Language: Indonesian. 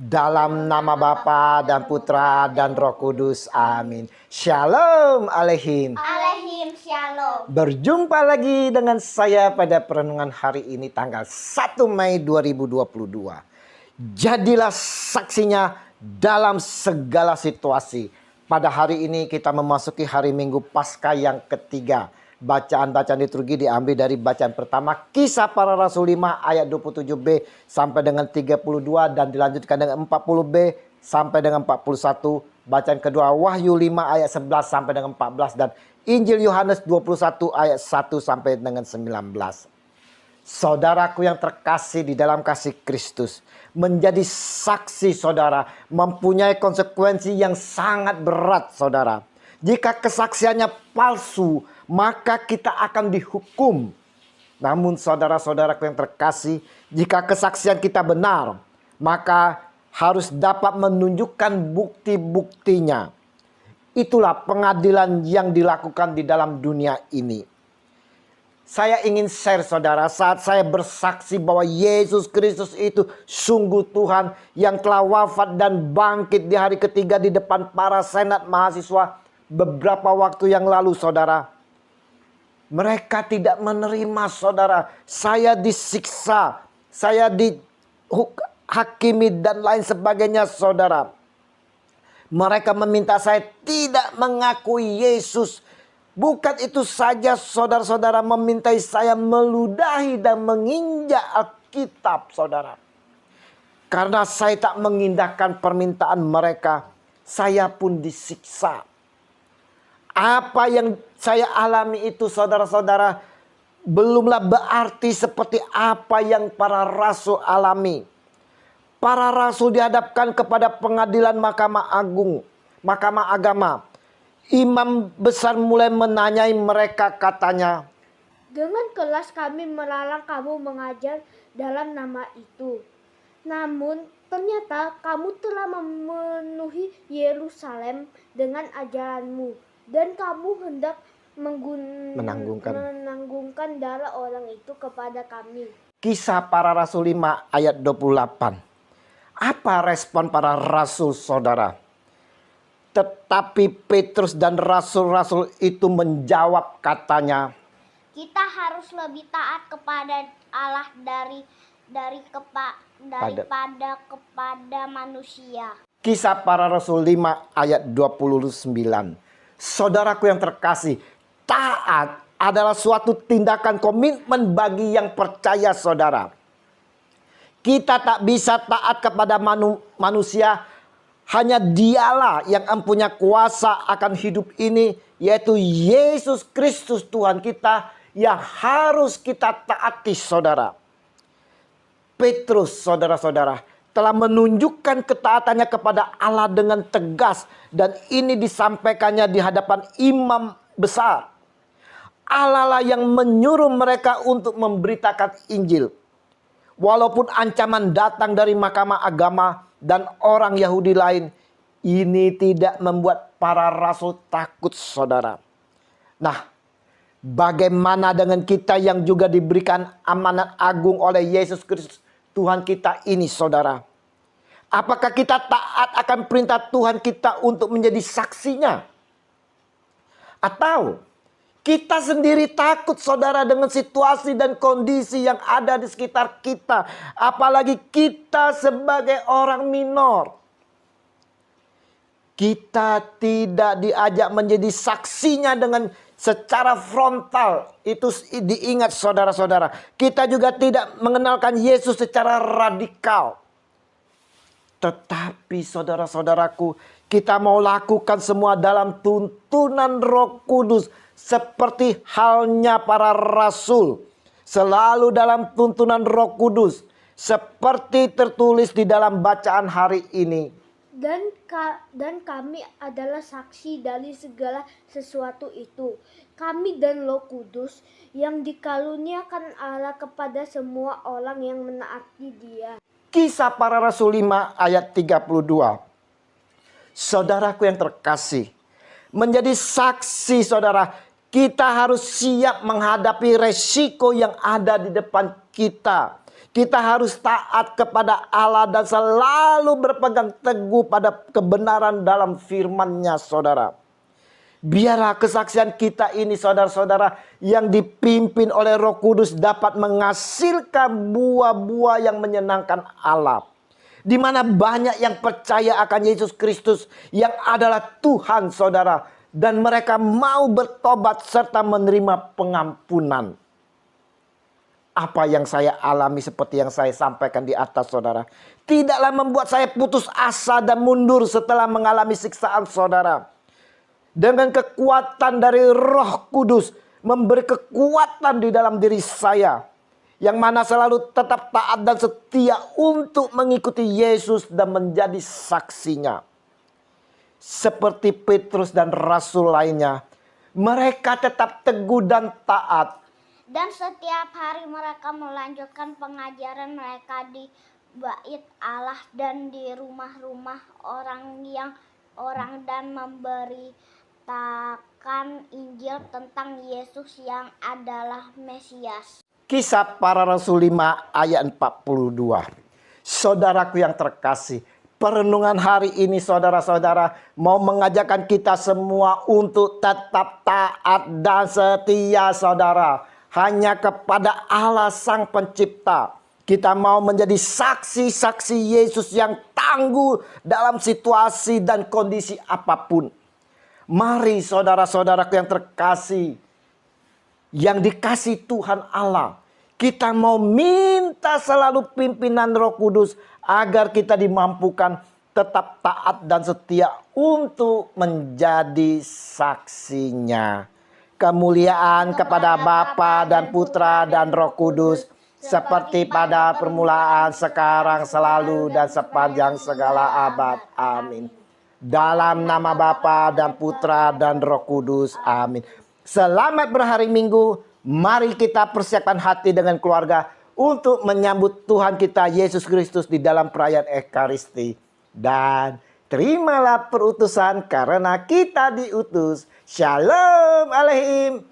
Dalam nama Bapa dan Putra dan Roh Kudus. Amin. Shalom aleihim. Aleihim shalom. Berjumpa lagi dengan saya pada perenungan hari ini tanggal 1 Mei 2022. Jadilah saksinya dalam segala situasi. Pada hari ini kita memasuki hari Minggu Paskah yang ketiga. Bacaan-bacaan liturgi diambil dari bacaan pertama Kisah Para Rasul 5 ayat 27b sampai dengan 32 dan dilanjutkan dengan 40b sampai dengan 41. Bacaan kedua Wahyu 5 ayat 11 sampai dengan 14 dan Injil Yohanes 21 ayat 1 sampai dengan 19. Saudaraku yang terkasih di dalam kasih Kristus, menjadi saksi saudara mempunyai konsekuensi yang sangat berat saudara. Jika kesaksiannya palsu, maka kita akan dihukum. Namun saudara-saudaraku yang terkasih, jika kesaksian kita benar, maka harus dapat menunjukkan bukti-buktinya. Itulah pengadilan yang dilakukan di dalam dunia ini. Saya ingin share saudara, saat saya bersaksi bahwa Yesus Kristus itu sungguh Tuhan yang telah wafat dan bangkit di hari ketiga di depan para senat mahasiswa beberapa waktu yang lalu saudara. Mereka tidak menerima saudara. Saya disiksa, saya dihakimi dan lain sebagainya saudara. Mereka meminta saya tidak mengakui Yesus. Bukan itu saja saudara-saudara, memintai saya meludahi dan menginjak Alkitab saudara. Karena saya tak mengindahkan permintaan mereka, saya pun disiksa. Apa yang saya alami itu saudara-saudara belumlah berarti seperti apa yang para rasul alami. Para rasul dihadapkan kepada pengadilan Mahkamah Agung, Mahkamah Agama. Imam besar mulai menanyai mereka, katanya, Dengan kelas kami melarang kamu mengajar dalam nama itu. Namun ternyata kamu telah memenuhi Yerusalem dengan ajaranmu. Dan kamu hendak menanggungkan darah orang itu kepada kami. Kisah Para Rasul 5 ayat 28. Apa respon para rasul saudara? Tetapi Petrus dan rasul-rasul itu menjawab, katanya, Kita harus lebih taat kepada Allah daripada kepada manusia. Kisah Para Rasul 5 ayat 29. Saudaraku yang terkasih, taat adalah suatu tindakan komitmen bagi yang percaya saudara. Kita tak bisa taat kepada manusia. Hanya dialah yang mempunyai kuasa akan hidup ini, yaitu Yesus Kristus Tuhan kita, yang harus kita taati saudara. Petrus saudara-saudara telah menunjukkan ketaatannya kepada Allah dengan tegas, dan ini disampaikannya di hadapan imam besar. Allah lah yang menyuruh mereka untuk memberitakan Injil. Walaupun ancaman datang dari Mahkamah Agama dan orang Yahudi lain, ini tidak membuat para rasul takut saudara. Nah, bagaimana dengan kita yang juga diberikan amanat agung oleh Yesus Kristus Tuhan kita ini saudara? Apakah kita taat akan perintah Tuhan kita untuk menjadi saksinya? Atau kita sendiri takut saudara dengan situasi dan kondisi yang ada di sekitar kita. Apalagi kita sebagai orang minor. Kita tidak diajak menjadi saksinya dengan secara frontal. Itu diingat saudara-saudara. Kita juga tidak mengenalkan Yesus secara radikal. Tetapi saudara-saudaraku, kita mau lakukan semua dalam tuntunan Roh Kudus. Seperti halnya para rasul, selalu dalam tuntunan Roh Kudus, seperti tertulis di dalam bacaan hari ini. Dan kami adalah saksi dari segala sesuatu itu. Kami dan Roh Kudus yang dikaruniakan Allah kepada semua orang yang menaati Dia. Kisah Para Rasul 5 ayat 32. Saudaraku yang terkasih, menjadi saksi saudara, kita harus siap menghadapi resiko yang ada di depan kita. Kita harus taat kepada Allah dan selalu berpegang teguh pada kebenaran dalam firman-Nya, saudara. Biarlah kesaksian kita ini, saudara-saudara, yang dipimpin oleh Roh Kudus dapat menghasilkan buah-buah yang menyenangkan Allah. Di mana banyak yang percaya akan Yesus Kristus yang adalah Tuhan, saudara. Dan mereka mau bertobat serta menerima pengampunan. Apa yang saya alami seperti yang saya sampaikan di atas, saudara, tidaklah membuat saya putus asa dan mundur setelah mengalami siksaan, saudara. Dengan kekuatan dari Roh Kudus memberi kekuatan di dalam diri saya, yang mana selalu tetap taat dan setia untuk mengikuti Yesus dan menjadi saksinya. Seperti Petrus dan rasul lainnya, mereka tetap teguh dan taat. Dan setiap hari mereka melanjutkan pengajaran mereka di bait Allah dan di rumah-rumah orang dan memberitakan Injil tentang Yesus yang adalah Mesias. Kisah Para Rasul 5 ayat 42. Saudaraku yang terkasih, perenungan hari ini, saudara-saudara, mau mengajarkan kita semua untuk tetap taat dan setia, saudara, hanya kepada Allah Sang Pencipta. Kita mau menjadi saksi-saksi Yesus yang tangguh dalam situasi dan kondisi apapun. Mari saudara-saudaraku yang terkasih, yang dikasih Tuhan Allah, kita mau minta selalu pimpinan Roh Kudus agar kita dimampukan tetap taat dan setia untuk menjadi saksinya. Kemuliaan kepada Bapa dan Putra dan Roh Kudus, seperti pada permulaan, sekarang, selalu, dan sepanjang segala abad. Amin. Dalam nama Bapa dan Putra dan Roh Kudus. Amin. Selamat berhari Minggu. Mari kita persiapkan hati dengan keluarga untuk menyambut Tuhan kita Yesus Kristus di dalam perayaan Ekaristi. Dan terimalah perutusan karena kita diutus. Shalom Aleihim.